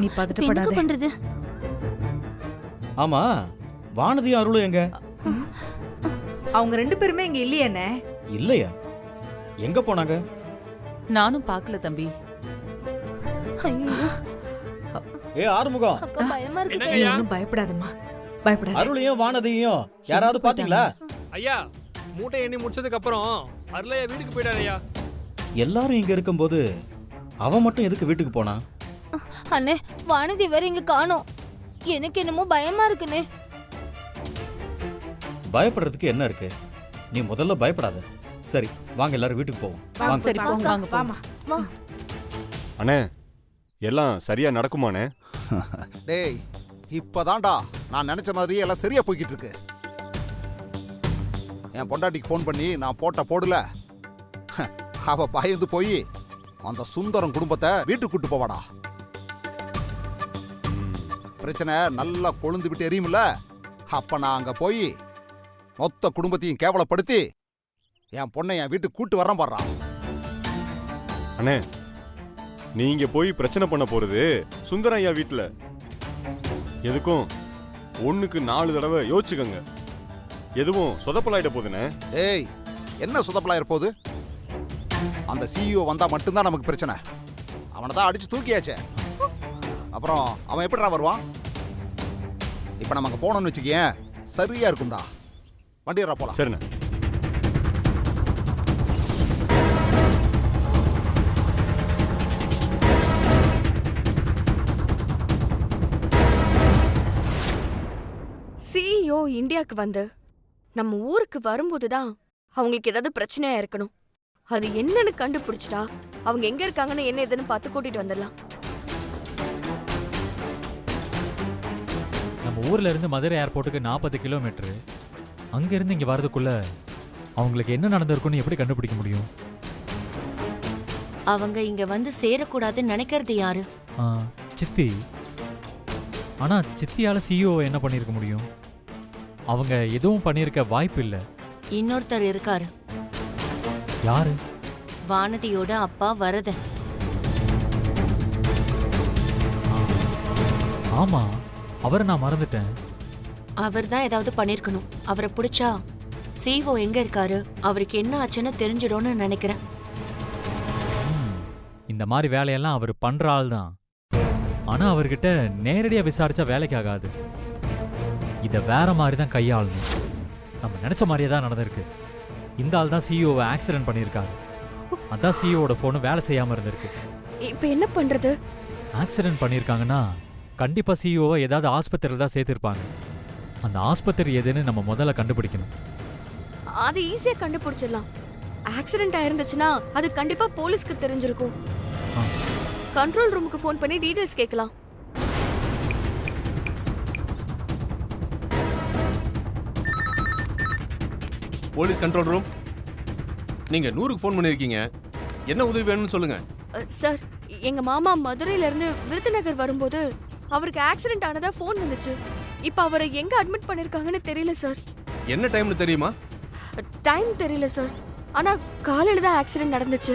நீ பதட்டப்படாத. பண்றது? ஆமா, வானதி அருளும் எங்க? அவங்க 2 பேருமே இங்க இல்லையானே? இல்லையா? எங்க போனாங்க? நானும் பார்க்கல தம்பி. ஐயோ ஏ ஆறுமுகம், அக்கா பயமா இருக்கு. நீ ஒண்ணும் பயப்படாதம்மா, பயப்படாத. அருளையும் வானதியையும் யாராவது பாத்தீங்களா? ஐயா, மூட்டை எண்ணி முடிச்சதுக்கு அப்புறம் அருளையா வீட்டுக்கு போயிட்டாரு ஐயா. எல்லாரும் இங்க இருக்கும்போது அவன் மட்டும் எதுக்கு வீட்டுக்கு போனா? அண்ணே, வானதி வேற இங்க காணோம். எனக்கு என்னமோ பயமா இருக்குனே. பயப்படுறதுக்கு என்ன இருக்கு? நீ முதல்ல பயப்படாத. சரி, வாங்க எல்லாரும் வீட்டுக்கு போவோம். வாங்க. சரி போங்க, வாங்க வாமா. வா. அண்ணே, எல்லாம் சரியா நடக்குமாண்ணே? டேய், இப்பதான்டா நான் நினைச்ச மாதிரியே எல்லாம் சரியா போய்கிட்டு இருக்கு. என் பொண்டாட்டிக்கு ஃபோன் பண்ணி நான் போடல, அவ பயந்து போய் அந்த சுந்தரம் குடும்பத்தை வீட்டுக்கு கூட்டு போவாடா. பிரச்சனை நல்லா கொழுந்து விட்டு எரியும்ல, அப்ப நான் அங்க போய் மொத்த குடும்பத்தையும் கேவலப்படுத்தி என் பொண்ணை என் வீட்டுக்கு கூட்டு வரேன் பாடுறா. அண்ணே, நீங்க போய் பிரச்சனை பண்ண போறது சுந்தரம் ஐயா வீட்டுல. எதுக்கும் 1க்கு 4 தடவை யோசிச்சுக்கங்க. எதுவும் சொதப்பலாயிட போகுதுண்ணே. ஏய், என்ன சொதப்பலாயிர போகுது? அந்த சிஇஓ வந்தா மட்டும்தான் நமக்கு பிரச்சனை. அவனை தான் அடிச்சு தூக்கியாச்சே, அப்புறம் அவன் எப்படிடா வருவான்? இப்ப நம்ம அங்க போனோம்னு வச்சுக்கேன், சரியா இருக்கும்டா. வண்டியரா போலாம். சரிண்ணே. சிஇஓ இந்தியாவுக்கு வந்து நம்ம ஊருக்கு வரும்போதுதான் அவங்களுக்கு ஏதாவது பிரச்சனையா இருக்கணும். அது என்னன்னு கண்டுபிடிச்சிட்டா அவங்க எங்க இருக்காங்கன்னு என்ன ஏதுன்னு பார்த்து கூட்டிட்டு வந்துடலாம். நம்ம ஊர்ல இருந்து மதுரை ஏர்போர்ட்டுக்கு 40 கிலோமீட்டர். அங்க இருந்து இங்க வரதுக்குள்ள அவங்களுக்கு என்ன நடந்திருக்குன்னு எப்படி கண்டுபிடிக்க முடியும்? அவங்க இங்க வந்து சேரக்கூடாதுன்னு நினைக்கிறது யாரு? சித்தி. ஆனா சித்தியால சிஇஓ என்ன பண்ணிருக்க முடியும்? அவங்க எதுவும் பண்ணிருக்க வாய்ப்பு இல்ல. இன்னொருத்தர் இருக்காரு. யாரு? வானதியோட அப்பா வரதன். ஆமா, அவரை நான் மறந்துட்டேன். அவர் தான் ஏதாவது பண்ணிருக்கணும். அவரை பிடிச்சா சிஓ எங்க இருக்காரு, அவருக்கு என்ன ஆச்சுன்னு தெரிஞ்சிடும்னு நினைக்கிறேன். இந்த மாதிரி வேலையெல்லாம் அவர் பண்ற ஆள் தான். ஆனா அவர்கிட்ட நேரடியா விசாரிச்சா வேலைக்கு ஆகாது. இத வேற மாதிரி தான் கையாளணும். நம்ம நினைச்ச மாதிரியே தான் நடந்திருக்கு. இந்த ஆள் தான் சிஇஓவை ஆக்சிடென்ட் பண்ணியிருக்காரு. அதான் சிஇஓட போனு வேலை செய்யாம இருந்திருக்கு. இப்ப என்ன பண்றது? ஆக்சிடென்ட் பண்ணியிருக்காங்கன்னா கண்டிப்பா சிஇஓவை ஏதாவது ஆஸ்பத்திரியில் தான் சேர்த்திருப்பாங்க. அந்த ஆஸ்பத்திரி எதுன்னு நம்ம முதல்ல கண்டுபிடிக்கணும். அது ஈஸியா கண்டுபிடிச்சிடலாம். ஆக்சிடென்ட் ஆயிருந்துச்சுன்னா அது கண்டிப்பா போலீஸ்க்கு தெரிஞ்சிருக்கும். கண்ட்ரோல் ரூமுக்கு ஃபோன் பண்ணி டீடைல்ஸ் கேட்கலாம். போலீஸ் கண்ட்ரோல் ரூம், நீங்க 100க்கு ஃபோன் பண்ணிருக்கீங்க. என்ன உதவி வேணும்னு சொல்லுங்க. சார், எங்க மாமா மதுரையில இருந்து விருதுநகர் வரும்போது அவருக்கு ஆக்சிடென்ட் ஆனதா ஃபோன் வந்துச்சு. இப்ப அவரை எங்க அட்மிட் பண்ணிருக்காங்கன்னு தெரியல சார். என்ன டைம்னு தெரியுமா? டைம் தெரியல சார், ஆனா காலையில தான் ஆக்சிடென்ட் நடந்துச்சு.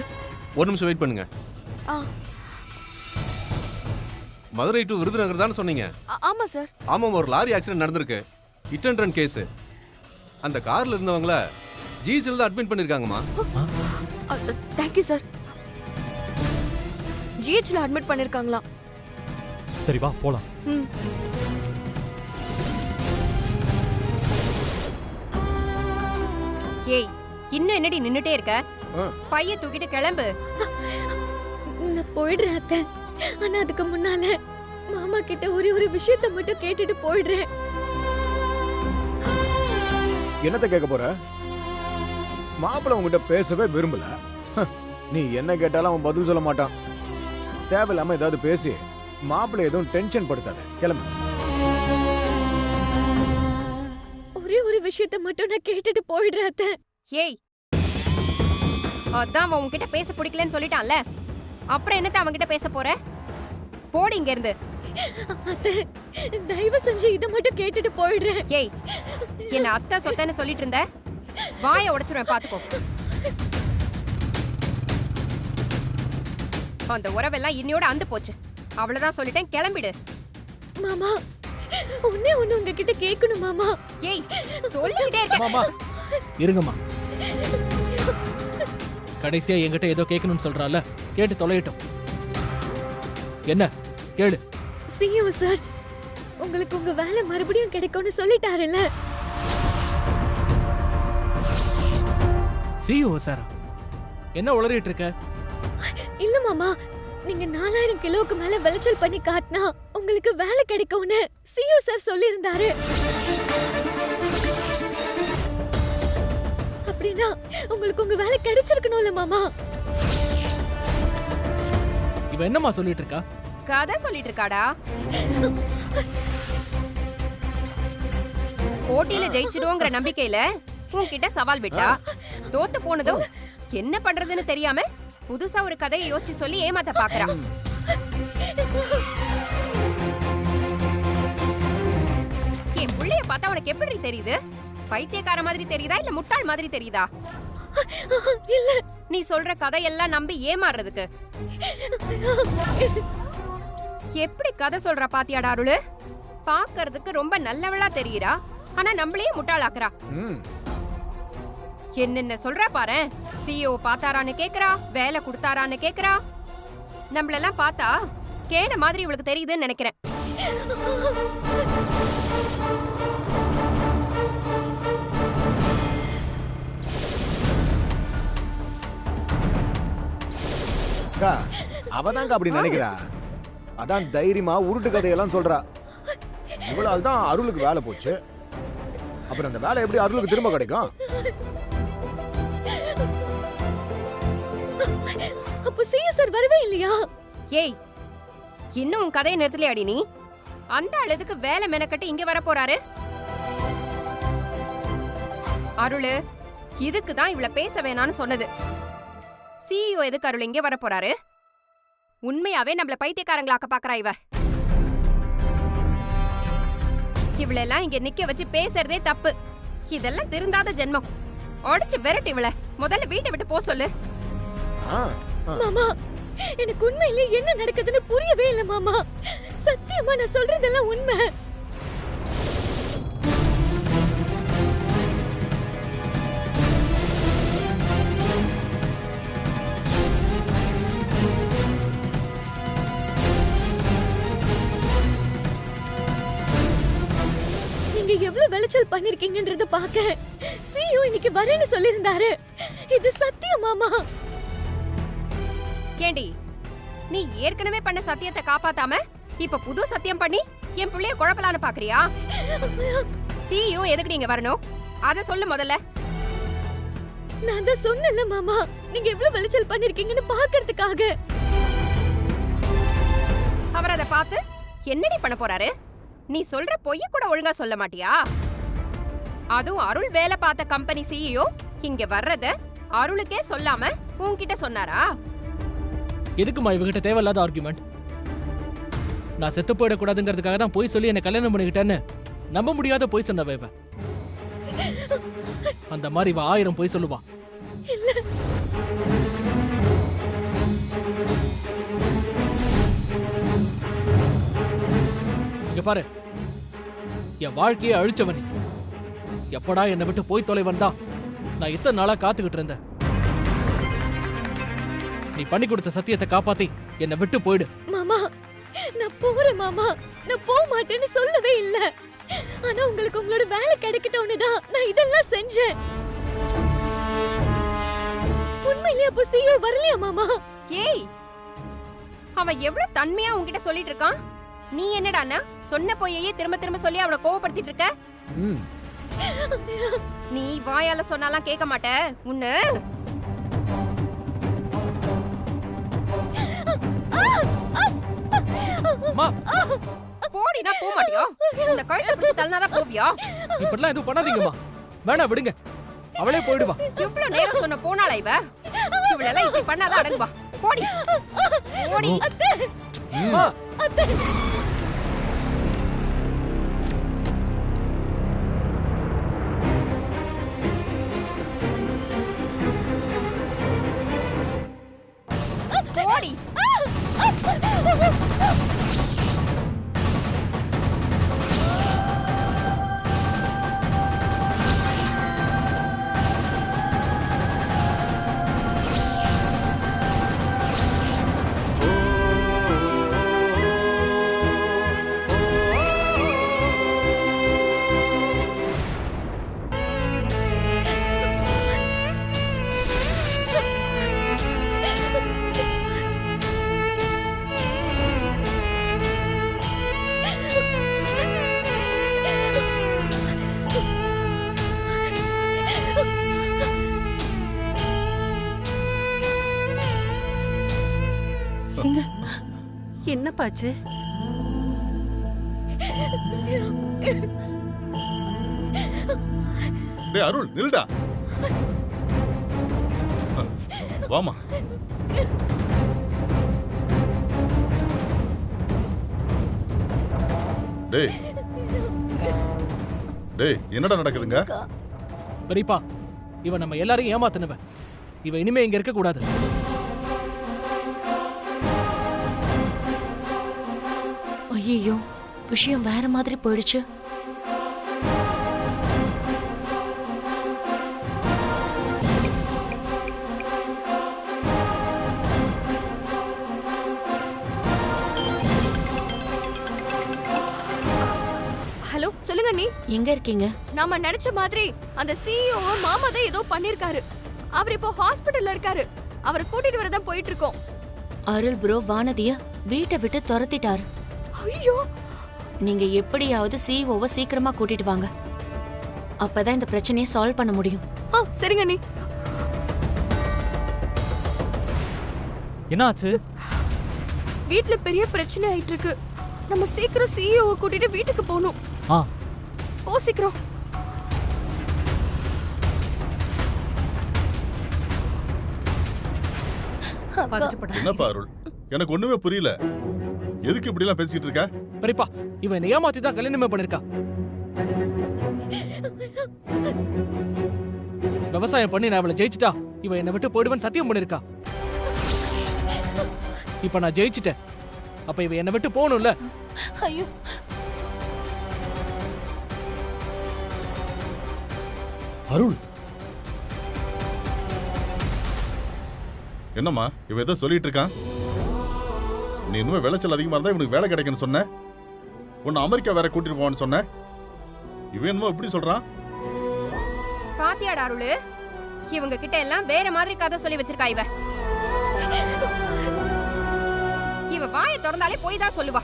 ஒரு நிமிஷம் வெயிட் பண்ணுங்க. மதுரை டு விருதுநகர் தானே சொன்னீங்க? ஆமா சார். ஆமா, ஒரு லாரி ஆக்சிடென்ட் நடந்திருக்கு. Hit and run case. அந்த கார்ல இருந்தவங்கள ஜிஹெச்ல தான் அட்மிட் பண்ணிருக்காங்கம்மா. Thank you sir. ஜிஹெச்ல அட்மிட் பண்ணிருக்காங்களா? சரி வா போலாம். ஏய், இன்னும் என்னடி நின்னுட்டே இருக்க? பைய தூக்கிட்டு கிளம்பு. நான் போயிடுறேன் அத்தை. ஆனா அதுக்கு முன்னால மாமா கிட்ட ஒரு விஷயத்தை மட்டும் கேட்டுட்டு போயிடுறேன். என்னத்தை கேட்க போற? மாப்பிள்ள உங்ககிட்ட பேசவே விரும்பல. நீ என்ன கேட்டாலும் அவன் பதில் சொல்ல மாட்டான். தேவையில்லாம ஏதாவது பேசி மாப்பிள்ள எதுவும் டென்ஷன் படுத்தாத. கிளம்பு. ஒரு விஷயத்தை மட்டும் நான் கேட்டுட்டு போயிடுறேன் அத்தை. ஏய், அதான் அவன் உன்கிட்ட பேச பிடிக்கலன்னு சொல்லிட்டான்ல, அப்புறம் என்னத்த அவன்கிட்ட பேச போற? போடி இங்க இருந்து. அத்தை, தயவு செஞ்சு இதை மட்டும் கேட்டுட்டு போயிடுறேன். ஏய், என்ன அத்தை சொத்தன்னு சொல்லிட்டு இருந்த? வாயை உடைச்சிருவேன், பாத்துக்கோ. அந்த உறவெல்லாம் இன்னையோட அந்து போச்சு. அவ்வளவுதான் சொல்லிட்டேன், கிளம்பிடு. மாமா ஒண்ணே ஒண்ணு உங்ககிட்ட கேட்கணும் மாமா. ஏய், சொல்லிக்கிட்டே இருக்க. மாமா இருங்கம்மா. கடைசியா என்கிட்ட ஏதோ கேட்கணும்னு சொல்றால, கேட்டு தொலையட்டும். என்ன கேளு. சிஇஓ சார் உங்களுக்கு உங்க வேலை மறுபடியும் கிடைக்கும்னு சொல்லிட்டாருல்ல. சிஇஓ சார் என்ன உளறிட்டு இருக்க? இல்ல மாமா, நீங்க 4000 கிலோவுக்கு மேல விளைச்சல் பண்ணி காட்டினா உங்களுக்கு வேலை கிடைக்கும்னு சிஇஓ சார் சொல்லியிருந்தாரு. அப்படின்னா உங்களுக்கு உங்க வேலை கிடைச்சிருக்கணும்ல மாமா. இவ என்னம்மா சொல்லிட்டு இருக்கா? கதை சொல்லிட்டு இருக்காடா. போட்டியில ஜெயிச்சிடுவோங்கிற நம்பிக்கையில உன்கிட்ட சவால் விட்டா, தோத்து போனதும் என்ன பண்றதுன்னு தெரியாம புதுசா ஒரு கதையை யோசிச்சு சொல்லி ஏமாத்த பாக்குறா. என் புள்ளைய பார்த்தா உனக்கு எப்படி தெரியுது? பைத்தியக்கார மாதிரி தெரியுதா இல்ல முட்டாள் மாதிரி தெரியுதா? இல்ல, நீ சொல்ற கதையெல்லாம் நம்பி ஏமாறுறதுக்கு. எப்படி கதை சொல்ற பாத்தியாடா அருளு? பாக்குறதுக்கு ரொம்ப நல்லவளா தெரியுறா, ஆனா நம்மளையே முட்டாளாக்குறா. என்னென்ன சொல்றா பாரு. சிஇஓ பார்த்தாரான்னு கேக்குறா, வேலை கொடுத்தாரான்னு கேக்குறா. நம்மளெல்லாம் பார்த்தா கேன மாதிரி இவளுக்கு தெரியுதுன்னு நினைக்கிறேன். அவதாங்க அப்படி நினைக்கிறா. அதான் தைரியமா உருட்டு கதையெல்லாம் சொல்றா. இவளால் தான் அருளுக்கு வேலை போச்சு. அப்புறம் அந்த வேலை எப்படி அருளுக்கு திரும்ப கிடைக்கும்? அப்ப சிஇஓ சார் வரவே இல்லையா? ஏய், இன்னும் உன் கதையை நிறுத்தலையாடி நீ? அந்த அழுதுக்கு வேலை மெனக்கட்டு இங்க வர போறாரு. அருளு, இதுக்கு தான் இவள பேச வேணான்னு சொன்னது. சிஇஓ எதுக்கு அருள் இங்க வர போறாரு? உண்மையாவே நம்மள பைத்தியக்காரங்களாக்க பாக்குறா இவ. இவளெல்லாம் இங்க நிக்க வச்சு பேசுறதே தப்பு. இதெல்லாம் திருந்தாத ஜென்மம். உடைச்சு விரட்டு இவள. முதல்ல வீட்டை விட்டு போ சொல்லு. மாமா, எனக்கு உண்மையிலே என்ன நடக்குதுன்னு புரியவே இல்ல மாமா. சத்தியமா நான் சொல்றதெல்லாம் உண்மை. நீங்க எவ்வளவு விளைச்சல் பண்ணிருக்கீங்கன்றத பாக்க சிஇஓ இன்னைக்கு வரேன்னு சொல்லியிருந்தாரு. இது சத்தியம் மாமா. ஏண்டி, நீ ஏற்கனவே பண்ண சத்தியத்தை காப்பாத்தாம இப்ப புது சத்தியம் பண்ணி என் புள்ளைய குழப்பலான்னு பாக்குறியா? சிஇஓ எதுக்கு நீங்க வரணும்? அத சொல்லு முதல்ல. நான் தான் சொன்னேன்ல மாமா, நீங்க எவ்வளவு விளைச்சல் பண்ணிருக்கீங்கன்னு பாக்குறதுக்காக. அவர் அதை பார்த்து என்னடி பண்ண போறாரு? நீ சொல்ற பொய்ய கூட ஒழுங்கா சொல்ல மாட்டியா? அதுவும் அருள் வேலை பார்த்த கம்பெனி சிஇஓ இங்க வர்றத அருளுக்கே சொல்லாம உன்கிட்ட சொன்னாரா? எதுக்குமா இவகிட்ட தேவையில்லாத ஆர்குமெண்ட்? நான் செத்து போயிடக்கூடாதுங்கிறதுக்காக தான் போய் சொல்லி என்ன கல்யாணம் பண்ணிக்கிட்டேன்னு நம்ப முடியாத போய் சொன்னவ இவ. அந்த மாதிரி இவ 1000 போய் சொல்லுவா. இங்க பாரு, என் வாழ்க்கையை அழிச்சவனி. எப்படா என்னை விட்டு போய் தொலைவன் தான் நான் இத்தனை நாளா காத்துக்கிட்டு இருந்தேன். நீ பண்ணி கொடுத்த சத்தியத்தை காப்பாத்தி என்னை விட்டு போயிடு. மாமா, நான் போறேன் மாமா. நான் போக மாட்டேன்னு சொல்லவே இல்ல. ஆனா உங்களுக்கு உங்களோட வேலை கிடைக்கட்டும்னு தான் நான் இதெல்லாம் செஞ்சேன். உண்மையிலேயே அப்போ சிஇஓ வரலையா மாமா? ஏய், அவன் எவ்வளவு தன்மையா உன்கிட்ட சொல்லிட்டு இருக்கான். நீ என்னடான்னா சொன்ன பொய்யையே திரும்ப திரும்ப சொல்லி அவனை கோவப்படுத்திட்டு இருக்க. நீ வாயால சொன்னாலாம் கேட்க மாட்ட. உன்ன போடினா போக மாட்டியா? இந்த கழுத்தை பிடிச்சு தள்ளினாதான் போவியா? இப்படிலாம் எதுவும் பண்ணாதீங்கம்மா. வேணா விடுங்க, அவளே போயிடுவா. இவ்வளவு நேரம் சொன்ன போனாளா இவ? இவளெல்லாம் இப்படி பண்ணாதான் அடங்குவா. போடி போடி. போடி. என்னப்பாச்சு? டேய் அருள் நில்டா. வாமா. டேய் டேய் என்னடா நடக்குதுங்க? பெரியப்பா, இவன் நம்ம எல்லாரையும் ஏமாத்தினவன். இவன் இனிமே இங்க இருக்க கூடாது. ஐயோ, விஷயம் வேற மாதிரி போயிடுச்சு. ஹலோ, சொல்லுங்க நீ. எங்க இருக்கீங்க? நாம நினைச்ச மாதிரி அந்த சிஇஓ மாமா தான் ஏதோ பண்ணிருக்காரு. அவர் இப்போ ஹாஸ்பிடல்ல இருக்காரு. அவரை கூட்டிட்டு வரதான் போயிட்டு இருக்கோம். அருள் ப்ரோ வானதிய வீட்டை விட்டு துரத்திட்டாரு. ஐயோ, நீங்க எப்படியாவது சிஓவை சீக்கிரமா கூட்டிட்டு வாங்க. அப்பதான் இந்த பிரச்சனையை சால்வ் பண்ண முடியும். சரிங்க நீ. என்னாச்சு? வீட்ல பெரிய பிரச்சனை ஆயிட்டு இருக்கு. நம்ம சீக்கிரம் சிஇஓவை கூட்டிட்டு வீட்டுக்கு போகணும். போ சீக்கிரம். என்னப்பா அருள், எனக்கு ஒண்ணுமே புரியல. எதுக்கு இப்படி எல்லாம் பேசிட்டு இருக்க? பெரியப்பா, இவன் என்னை ஏமாத்தி தான் கல்யாணமே பண்ணிருக்கா. விவசாயம் பண்ணி நான் அவளை ஜெயிச்சுட்டா இவன் என்னை விட்டு போயிடுவேன் சத்தியம் பண்ணிருக்கா. இப்ப நான் ஜெயிச்சிட்டேன். அப்ப இவன் என்னை விட்டு போகணும்ல. ஐயோ, அருள், என்னம்மா இவ ஏதோ சொல்லிட்டு இருக்கான்? நீ இன்னும் விளைச்சல் அதிகமா இருந்தா இவனுக்கு வேலை கிடைக்குன்னு சொன்ன. உன்னை அமெரிக்கா வேற கூட்டிட்டு போவான்னு சொன்ன. இவன் என்னமோ இப்படி சொல்றான். பாத்தியாடா அருளு, இவங்க கிட்ட எல்லாம் வேற மாதிரி கதை சொல்லி வச்சிருக்கா இவ. இவ வாயை திறந்தாலே போய் தான் சொல்லுவா.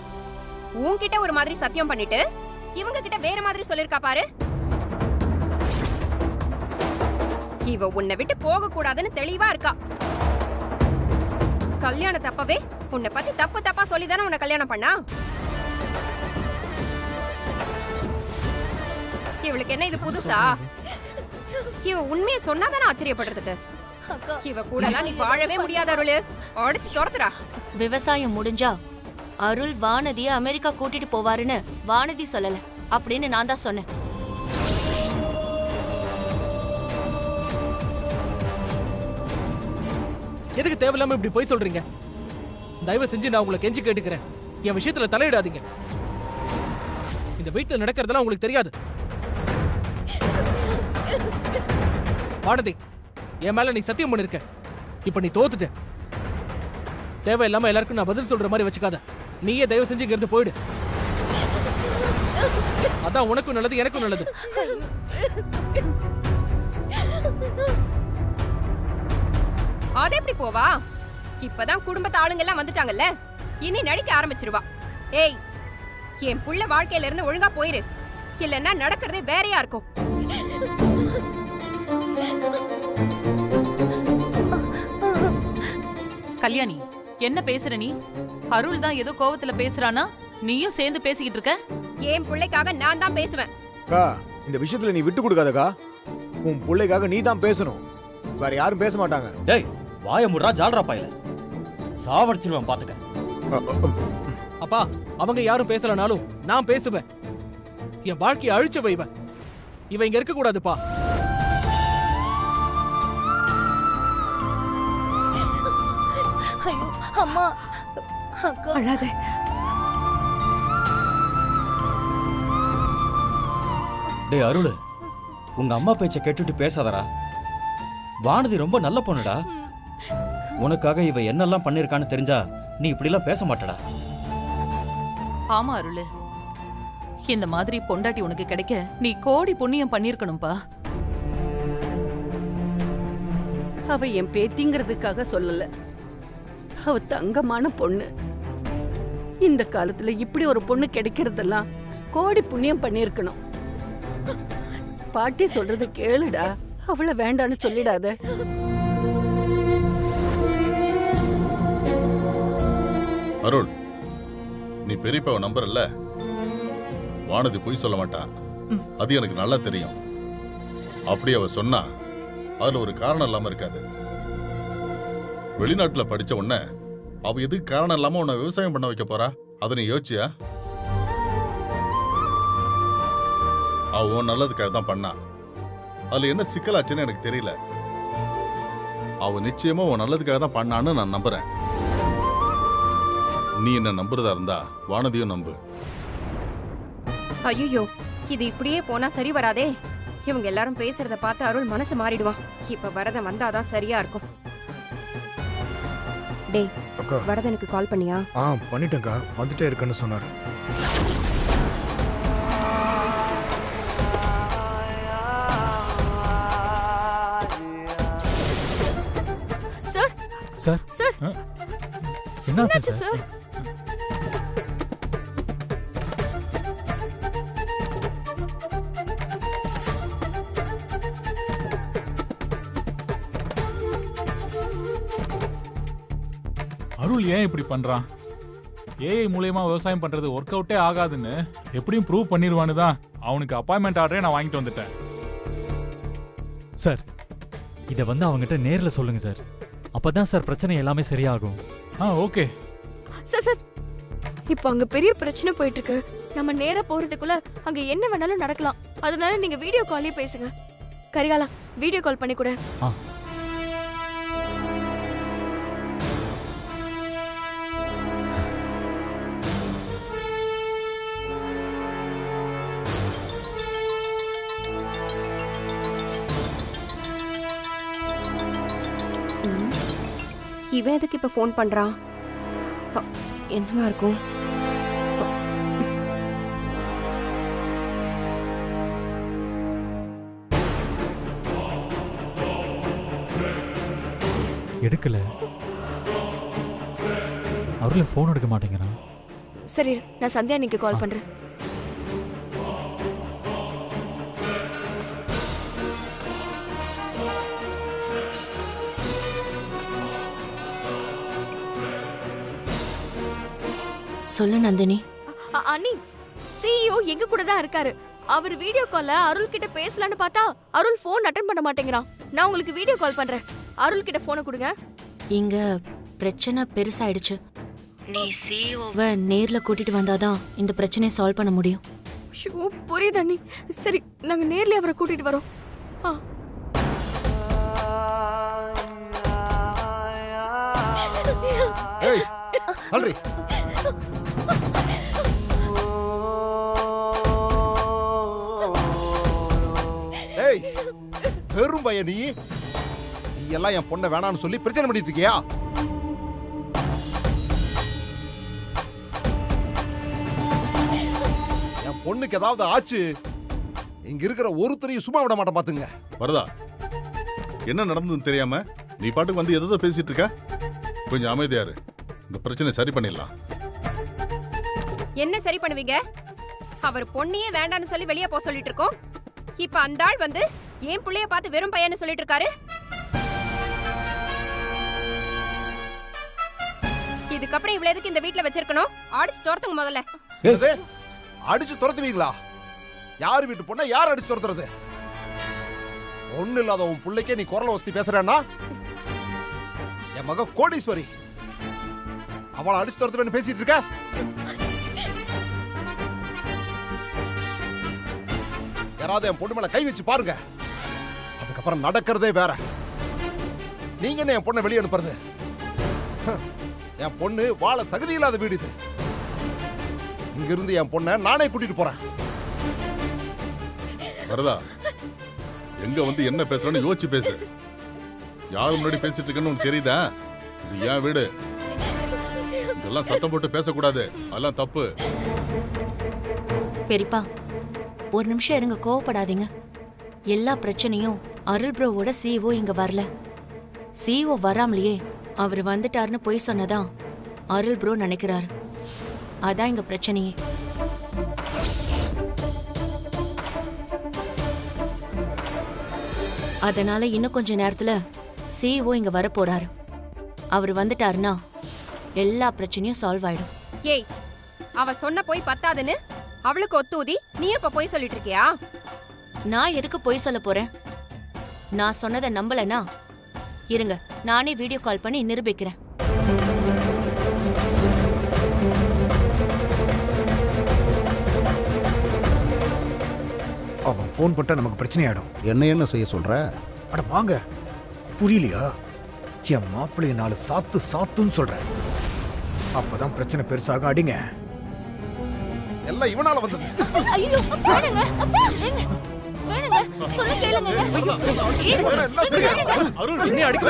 உன்கிட்ட ஒரு மாதிரி சத்தியம் பண்ணிட்டு இவங்க கிட்ட வேற மாதிரி சொல்லிருக்கா பாரு. இவ உன்னை விட்டு போக கூடாதுன்னு தெளிவா இருக்கா. கல்யாணத்தப்பவே உன்னை பத்தி தப்பு தப்பா சொல்லிதானே உன்னை கல்யாணம் பண்ணா. இவளுக்கு என்ன இது புதுசா? இவ உண்மையை சொன்னாதானே ஆச்சரியப்படுறதுக்கு. இவ கூட எல்லாம் நீ வாழவே முடியாத அருளு. அடிச்சு துரத்துறா. விவசாயம் முடிஞ்சா அருள் வானதிய அமெரிக்கா கூட்டிட்டு போவாருன்னு வானதி சொல்லல அப்படின்னு நான் தான் சொன்னேன். எதுக்கு தேவையில்லாம இப்படி போய் சொல்றீங்க? தயவு செஞ்சு நான் உங்களை கெஞ்சி கேட்டுக்கிறேன், என் விஷயத்துல தலையிடாதீங்க. இந்த வீட்டுல நடக்கிறதெல்லாம் உங்களுக்கு தெரியாது. வானதி, என் மேல நீ சத்தியம் பண்ணிருக்க. இப்ப நீ தோத்துட்ட. தேவையில்லாம எல்லாருக்கும் நான் பதில் சொல்ற மாதிரி வச்சுக்காத. நீயே தயவு செஞ்சு இங்க இருந்து போயிடு. அதான் உனக்கும் நல்லது, எனக்கும் நல்லது. அது எப்படி போவா? இப்பதான் குடும்பத்து ஆளுங்க எல்லாம் வந்துட்டாங்கல்ல, இனி நடிக்க ஆரம்பிச்சிருவா. ஏய், என் புள்ள வாழ்க்கையில இருந்து ஒழுங்கா போயிரு, இல்லன்னா நடக்கிறதே வேறையா இருக்கும். கல்யாணி, என்ன பேசுற நீ? அருள் தான் ஏதோ கோவத்துல பேசுறானா? நீயும் சேர்ந்து பேசிக்கிட்டு இருக்க? என் பிள்ளைக்காக நான் தான் பேசுவேன். அக்கா, இந்த விஷயத்துல நீ விட்டு கொடுக்காதக்கா. உன் பிள்ளைக்காக நீ தான் பேசணும், வேற யாரும் பேச மாட்டாங்க. டேய் வாய முடுறா, ஜால்ரா பாயில சாவடிச்சிருவேன் பாத்துக்க. அப்பா, அவங்க யாரும் பேசலனாலும் நான் பேசுவேன். என் வாழ்க்கையை அழிச்சு வைவேன். இவ இங்க இருக்க கூடாதுப்பா. ஐயோ அம்மா, அக்கா அழாதே. டேய் அருள், உங்க அம்மா பேச்ச கேட்டுட்டு பேசாதடா. வானதி ரொம்ப நல்ல பொண்ணுடா. உனக்காக இவ என்னெல்லாம் பண்ணிருக்கான்னு தெரிஞ்சா நீ இப்படிலாம் பேச மாட்டடா. ஆமா அருள், இந்த மாதிரி பொண்டாட்டி உனக்கு கிடைக்க நீ கோடி புண்ணியம் பண்ணிருக்கணும்பா. அவ என் பேத்திங்கிறதுக்காக சொல்லல, அவ தங்கமான பொண்ணு. இந்த காலத்துல இப்படி ஒரு பொண்ணு கிடைக்கிறதெல்லாம் கோடி புண்ணியம் பண்ணிருக்கணும். பாட்டி சொல்றது கேளுடா, அவளை வேண்டான்னு சொல்லிடாத. அருள், நீ பெரியப்பாவை நம்புறல்ல, வானதி பொய் சொல்ல மாட்டான். அது எனக்கு நல்லா தெரியும். அப்படி அவ சொன்னா அதுல ஒரு காரணம் இல்லாம இருக்காது. வெளிநாட்டுல படிச்ச உடனே அவ எதுக்கு காரணம் இல்லாம உன்னை விவசாயம் பண்ண வைக்க போறா? அதை நீ யோசிச்சியா? அவ உன் நல்லதுக்காக தான் பண்ணா. அதுல என்ன சிக்கலாச்சுன்னு எனக்கு தெரியல. அவ நிச்சயமா உன் நல்லதுக்காக தான் பண்ணான்னு நான் நம்புறேன். நீ என்ன நம்புறதா இருந்தா வானதியும் நம்பு. ஐயோ, இது இப்படியே போனா சரி வராதே. இவங்க எல்லாரும் பேசுறத பார்த்து அருள் மனசு மாறிடுவான். இப்ப வரதன் வந்தாதான் சரியா இருக்கும். டேய், அக்கா வரதனுக்கு கால் பண்ணியா? பண்ணிட்டேன்க்கா, வந்துட்டே இருக்குன்னு சொன்னாரு. சார் சார் சார் என்னாச்சு என்னாச்சு சார்? சார்? அருள் ஏன் இப்படி பண்றான்? ஏஐ மூலயமா விவசாயம் பண்றது ஒர்க் அவுட்டே ஆகாதுன்னு எப்படியும் ப்ரூவ் பண்ணிடுவான்னு தான் அவனுக்கு அப்பாயின்மெண்ட் ஆர்டரே நான் வாங்கிட்டு வந்துட்டேன். சார் இதை வந்து அவங்ககிட்ட நேர்ல சொல்லுங்க சார். அப்பதான் சார் பிரச்சனை எல்லாமே சரியாகும். ஓகே சார் சார், இப்போ அங்க பெரிய பிரச்சனை போயிட்டு இருக்கு. நம்ம நேரா போறதுக்குள்ள அங்க என்ன வேணாலும் நடக்கலாம். அதனால நீங்க வீடியோ காலே பேசுங்க. கரிகாலா, வீடியோ கால் பண்ணி கூட. இவன் எதுக்கு இப்ப ஃபோன் பண்றான்? என்னவா இருக்கும்? எடுக்கல. அருள் ஃபோன் எடுக்க மாட்டேங்கிறான். சரி, நான் சந்தியா நீங்க கால் பண்றேன். சொல்லு நந்தினி. அண்ணி, சிஇஓ எங்க கூட தான் இருக்காரு. அவர் வீடியோ கால்ல அருள் கிட்ட பேசலான்னு பார்த்தா அருள் ஃபோன் அட்டெண்ட் பண்ண மாட்டேங்கிறான். நான் உங்களுக்கு வீடியோ கால் பண்றேன். அருள் கிட்ட போனை கொடுங்க. இங்க பிரச்சனை பெருசாயிடுச்சு. நீ சிஇஓவை நேர்ல கூட்டிட்டு வந்தாதான் இந்த பிரச்சனையை சால்வ் பண்ண முடியும். ஷோ, புரியுது அண்ணி. சரி, நாங்க நேர்ல அவரை கூட்டிட்டு வரோம். ஏய் அல்ரி, ஏய் பெரும் பையன் நீ எல்லாம் என் பொண்ணை வேணான்னு சொல்லி பிரச்சனை பண்ணிட்டு இருக்கியா? என் பொண்ணுக்கு ஏதாவது ஆச்சு, இங்க இருக்கிற ஒருத்தரையும் சும்மா விட மாட்டேன் பாத்துங்க. வரதா, என்ன நடந்ததுன்னு தெரியாம நீ பாட்டுக்கு வந்து எதோ பேசிட்டு இருக்க. கொஞ்சம் அமைதியாரு, இந்த பிரச்சனை சரி பண்ணிடலாம். என்ன சரி பண்ணுவீங்க? அவர் பொண்ணையே வேண்டான்னு சொல்லி வெளியே போக சொல்லிட்டு இருக்கோம். இப்ப அந்த ஆள் வந்து என் புள்ளைய பார்த்து வெறும் பையன்னு சொல்லிட்டு இருக்காரு. இதுக்கப்புறம் இவ்வளவு எதுக்கு இந்த வீட்டுல வச்சிருக்கணும்? அடிச்சு துரத்துங்க முதல்ல. அடிச்சு துரத்துவீங்களா? யார் வீட்டு பொண்ண யார் அடிச்சு துரத்துறது? ஒண்ணு இல்லாத உன் பிள்ளைக்கே நீ குரல வசதி பேசுறேன்னா? என் மக கோடீஸ்வரி, அவளை அடிச்சு துரத்துவேன்னு பேசிட்டு இருக்க? யாராவது என் பொண்ணு மேல கை வச்சு பாருங்க, அதுக்கப்புறம் நடக்கிறதே வேற. நீங்க என்ன என் பொண்ணை வெளியே அனுப்புறது? என் பொண்ணு வாழ தகுதி இல்லாத வீடு இது. இங்க இருந்து என் பொண்ணை நானே கூட்டிட்டு போறேன். வரதா, எங்க வந்து என்ன பேசுறேன்னு யோசிச்சு பேசு. யாரு முன்னாடி பேசிட்டு இருக்கேன்னு உனக்கு தெரியுதா? இது ஏன் வீடு. இதெல்லாம் சத்தம் போட்டு பேசக்கூடாது, அதெல்லாம் தப்பு. பெரியப்பா, ஒரு நிமிஷம் இருங்க, கோவப்படாதீங்க. எல்லா பிரச்சனையும் அருள் ப்ரோவோட சிஇஓ இங்க வரல. சிஇஓ வராமலேயே அவர் வந்துட்டாருன்னு போய் சொன்னதான் அருள் ப்ரோ நினைக்கிறாரு. அதான் இங்க பிரச்சனையே. அதனால இன்னும் கொஞ்ச நேரத்துல சிஇஓ இங்க வர போறாரு. அவர் வந்துட்டாருன்னா எல்லா பிரச்சனையும் சால்வ் ஆயிடும். ஏய், அவ சொன்ன போய் பத்தாதுன்னு அவளுக்கு ஒத்தூதி நீ இப்ப போய் சொல்லிட்டு இருக்கியா? நான் எதுக்கு பொய் சொல்ல போறேன்? நான் சொன்னதை நம்பலனா இருங்க, நானே வீடியோ கால் பண்ணி நிரூபிக்கிறேன். அவன் ஃபோன் பண்ணிட்டா நமக்கு பிரச்சனை ஆயிடும். என்ன செய்ய சொல்ற? அட வாங்க, புரியலையா? என் மாப்பிள்ளைய 4 சாத்துன்னு சொல்றேன். அப்பதான் பிரச்சனை பெருசாக. அடிங்க. எல்லாம் இவனால வந்தது. ஐயோ வேணுங்க, அப்பா ஏங்க வேணுங்க, சொல்ல கேளுங்க. அருள் இன்னும் அடிக்க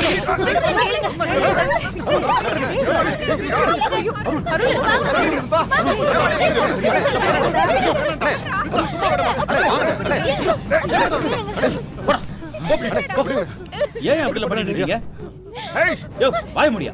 ஏன் அப்படி பண்ணிட்டு இருக்கீங்க? யோ, வாய முடியா?